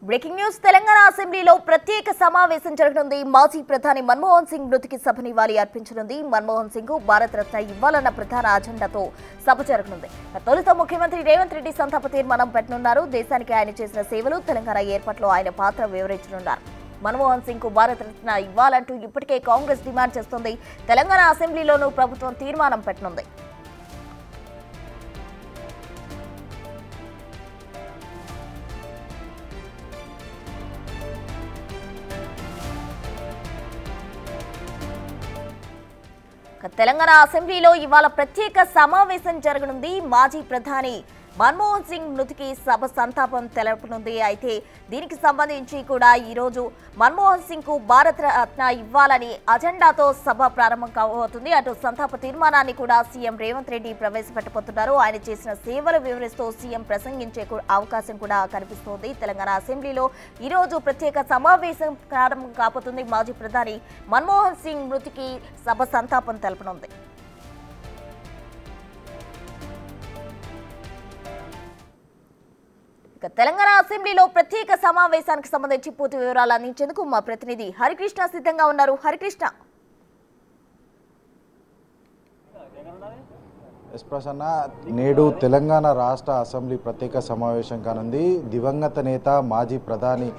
Breaking news Telangana అసెంబ్లీలో ప్రత్యేక సమావేశం జరగనుంది. మాజీ ప్రధాని మన్మోహన్ సింగ్ మృతికి సభ నివాళి అర్పించనుంది. మన్మోహన్ సింగ్ కు భారత రత్న ఇవ్వాలన్న ప్రధాన అజెండాతో సభ జరగనుంది. తొలుత ముఖ్యమంత్రి రేవంత్ రెడ్డి సంతాప తీర్మానం పెట్టనున్నారు. దేశానికి ఆయన చేసిన సేవలు, తెలంగాణ ఏర్పాట్లో ఆయన పాత్ర వివరించనున్నారు. మన్మోహన్ సింగ్ కు భారత రత్న ఇవ్వాలంటూ ఇప్పటికే కాంగ్రెస్ డిమాండ్ చేస్తోంది. తెలంగాణ అసెంబ్లీలోనూ ప్రభుత్వం తీర్మానం పెట్టనుంది. తెలంగాణ అసెంబ్లీలో ఇవాళ ప్రత్యేక సమావేశం జరగనుంది. మాజీ ప్రధాని మన్మోహన్ సింగ్ మృతికి సభ సంతాపం తెలపనుంది. అయితే దీనికి సంబంధించి కూడా ఈరోజు మన్మోహన్ సింగ్ కు భారత రత్న ఇవ్వాలని అజెండాతో సభ ప్రారంభం కాబోతుంది. అటు సంతాప తీర్మానాన్ని కూడా సీఎం రేవంత్ రెడ్డి ప్రవేశపెట్టబోతున్నారు. ఆయన చేసిన సేవలు వివరిస్తూ సీఎం ప్రసంగించే అవకాశం కూడా కనిపిస్తోంది. తెలంగాణ అసెంబ్లీలో ఈరోజు ప్రత్యేక సమావేశం ప్రారంభం కాబోతుంది. మాజీ ప్రధాని మన్మోహన్ సింగ్ మృతికి సభ సంతాపం తెలపనుంది. తెలంగాణ అసెంబ్లీలో ప్రత్యేక సమావేశానికి సంబంధించి పూర్తి వివరాలు అందించేందుకు మా ప్రతినిధి హరికృష్ణ సిద్ధంగా ఉన్నారు. హరికృష్ణ, ప్రసన్న, నేడు తెలంగాణ రాష్ట్ర అసెంబ్లీ ప్రత్యేక సమావేశం కానుంది. దివంగత నేత మాజీ ప్రధాని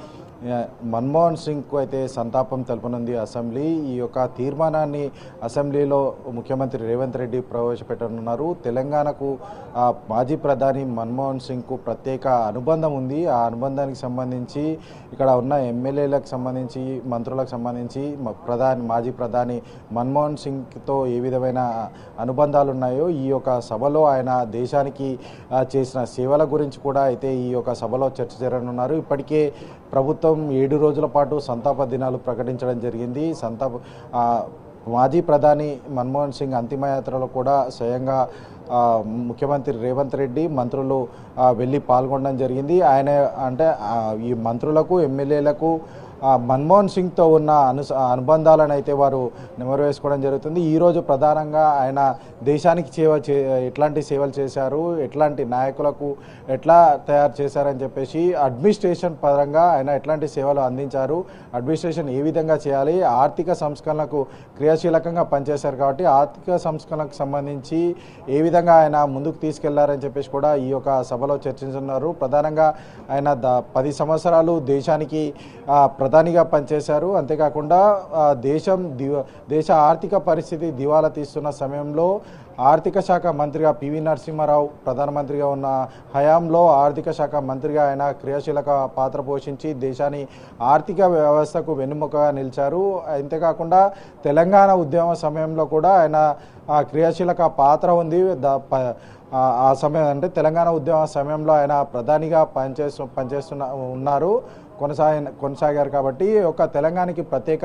మన్మోహన్ సింగ్కు అయితే సంతాపం తెలపనుంది అసెంబ్లీ. ఈ యొక్క తీర్మానాన్ని అసెంబ్లీలో ముఖ్యమంత్రి రేవంత్ రెడ్డి ప్రవేశపెట్టనున్నారు. తెలంగాణకు మాజీ ప్రధాని మన్మోహన్ సింగ్కు ప్రత్యేక అనుబంధం ఉంది. ఆ అనుబంధానికి సంబంధించి ఇక్కడ ఉన్న ఎమ్మెల్యేలకు సంబంధించి, మంత్రులకు సంబంధించి మాజీ ప్రధాని మన్మోహన్ సింగ్తో ఏ విధమైన అనుబంధాలు ఉన్నాయో ఈ యొక్క సభలో ఆయన దేశానికి చేసిన సేవల గురించి కూడా అయితే ఈ యొక్క సభలో చర్చ జరగనున్నారు. ఇప్పటికే ప్రభుత్వం 7 రోజుల పాటు సంతాప దినాలు ప్రకటించడం జరిగింది. మాజీ ప్రధాని మన్మోహన్ సింగ్ అంతిమయాత్రలో కూడా స్వయంగా ముఖ్యమంత్రి రేవంత్ రెడ్డి, మంత్రులు వెళ్ళి పాల్గొనడం జరిగింది. ఆయన అంటే ఈ మంత్రులకు, ఎమ్మెల్యేలకు మన్మోహన్ సింగ్తో ఉన్న అనుబంధాలను అయితే వారు నెమరువేసుకోవడం జరుగుతుంది. ఈరోజు ప్రధానంగా ఆయన దేశానికి ఎట్లాంటి సేవలు చేశారు, ఎట్లాంటి నాయకులకు ఎట్లా తయారు చేశారని చెప్పేసి, అడ్మినిస్ట్రేషన్ పరంగా ఆయన ఎట్లాంటి సేవలు అందించారు, అడ్మినిస్ట్రేషన్ ఏ విధంగా చేయాలి, ఆర్థిక సంస్కరణలకు క్రియాశీలకంగా పనిచేశారు కాబట్టి ఆర్థిక సంస్కరణకు సంబంధించి ఏ విధంగా ఆయన ముందుకు తీసుకెళ్లారని చెప్పేసి కూడా ఈ యొక్క సభలో చర్చించున్నారు. ప్రధానంగా ఆయన 10 సంవత్సరాలు దేశానికి ప్రధానిగా పనిచేశారు. అంతేకాకుండా దేశ ఆర్థిక పరిస్థితి దివాలా తీస్తున్న సమయంలో ఆర్థిక శాఖ మంత్రిగా పివి నరసింహారావు ప్రధానమంత్రిగా ఉన్న హయాంలో ఆర్థిక శాఖ మంత్రిగా ఆయన క్రియాశీలక పాత్ర పోషించి దేశాన్ని ఆర్థిక వ్యవస్థకు వెన్నుముకగా నిలిచారు. అంతేకాకుండా తెలంగాణ ఉద్యమ సమయంలో కూడా ఆయన క్రియాశీలక పాత్ర ఉంది. ఆ సమయం అంటే తెలంగాణ ఉద్యమ సమయంలో ఆయన ప్రధానిగా ఉన్నారు, కొనసాగారు. కాబట్టి ఒక తెలంగాణకి ప్రత్యేక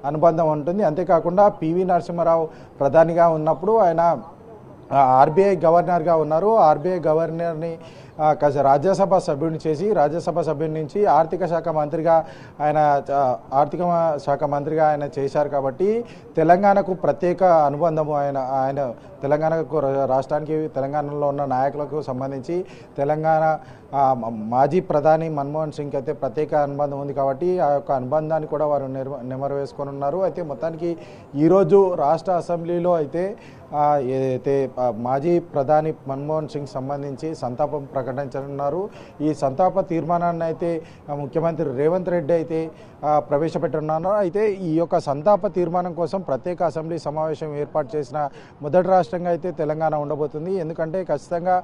అనుబంధం ఉంటుంది. అంతేకాకుండా పివి నరసింహారావు ప్రధానిగా ఉన్నప్పుడు ఆయన ఆర్బీఐ గవర్నర్గా ఉన్నారు. ఆర్బీఐ గవర్నర్ని రాజ్యసభ సభ్యుని చేసి రాజ్యసభ సభ్యుని నుంచి ఆర్థిక శాఖ మంత్రిగా ఆయన చేశారు. కాబట్టి తెలంగాణకు ప్రత్యేక అనుబంధము ఆయన తెలంగాణకు, రాష్ట్రానికి, తెలంగాణలో ఉన్న నాయకులకు సంబంధించి తెలంగాణ మాజీ ప్రధాని మన్మోహన్ సింగ్ అయితే ప్రత్యేక అనుబంధం ఉంది. కాబట్టి ఆ యొక్క అనుబంధాన్ని కూడా వారు నెమరువేసుకొని ఉన్నారు. అయితే మొత్తానికి ఈరోజు రాష్ట్ర అసెంబ్లీలో అయితే ఏదైతే మాజీ ప్రధాని మన్మోహన్ సింగ్ సంబంధించి సంతాపం ప్రకటించనున్నారు. ఈ సంతాప తీర్మానాన్ని అయితే ముఖ్యమంత్రి రేవంత్ రెడ్డి అయితే ప్రవేశపెట్టనున్నారు. అయితే ఈ యొక్క సంతాప తీర్మానం కోసం ప్రత్యేక అసెంబ్లీ సమావేశం ఏర్పాటు చేసిన మొదటి రాష్ట్రంగా అయితే తెలంగాణ ఉండబోతుంది. ఎందుకంటే ఖచ్చితంగా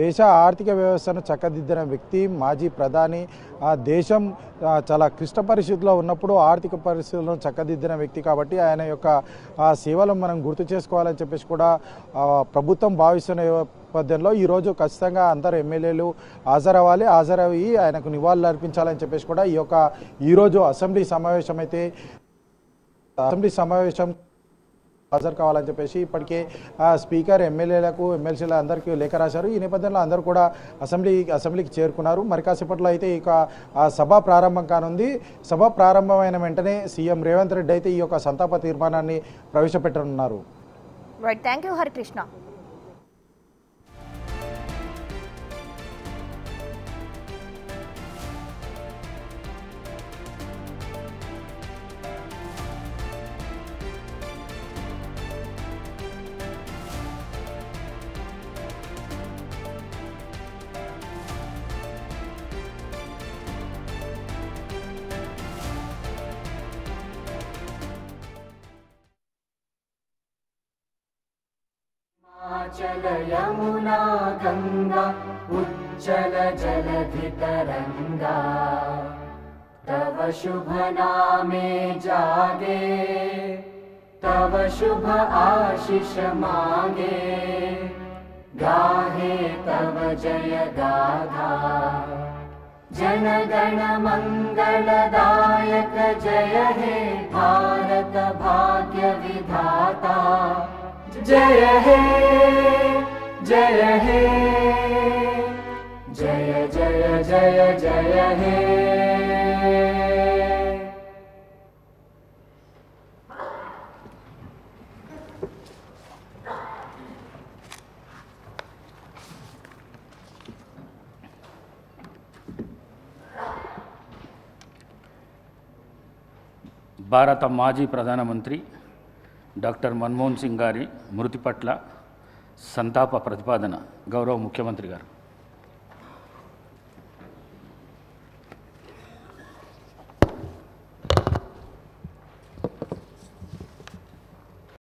దేశ ఆర్థిక వ్యవస్థను చక్కదిద్దిన వ్యక్తి మాజీ ప్రధాని. దేశం చాలా క్లిష్ట పరిస్థితుల్లో ఉన్నప్పుడు ఆర్థిక పరిస్థితులను చక్కదిద్దిన వ్యక్తి కాబట్టి ఆయన యొక్క సేవలను మనం గుర్తు చేసుకోవాలని చెప్పేసి కూడా ప్రభుత్వం భావిస్తున్న నేపథ్యంలో ఈరోజు ఖచ్చితంగా అందరు ఎమ్మెల్యేలు హాజరయ్యి ఆయనకు నివాళులు అర్పించాలని చెప్పేసి కూడా ఈరోజు అసెంబ్లీ సమావేశం హాజరు కావాలని చెప్పేసి ఇప్పటికే స్పీకర్ ఎమ్మెల్యేలకు, ఎమ్మెల్సీల అందరికీ లేఖ రాశారు. ఈ నేపథ్యంలో అందరూ కూడా అసెంబ్లీకి చేరుకున్నారు. మరి కాసేపట్లో అయితే సభ ప్రారంభం కానుంది. సభ ప్రారంభమైన వెంటనే సీఎం రేవంత్ రెడ్డి అయితే ఈ యొక్క సంతాప తీర్మానాన్ని ప్రవేశపెట్టనున్నారు. Right, thank you Harikrishna. चल यमुना गंगा उच्चल जलधितरंगा तव शुभ नामे जागे तव शुभ आशीष मांगे गाहे तव जय गाथा जनगण मंगलदायक जय हे भारत भाग्य विधाता जय हे जय हे जय जय जय जय हे। భారత మాజీ ప్రధానమంత్రి డాక్టర్ మన్మోహన్ సింగ్ గారి మృతి పట్ల సంతాప ప్రతిపాదన గౌరవ ముఖ్యమంత్రి గారు.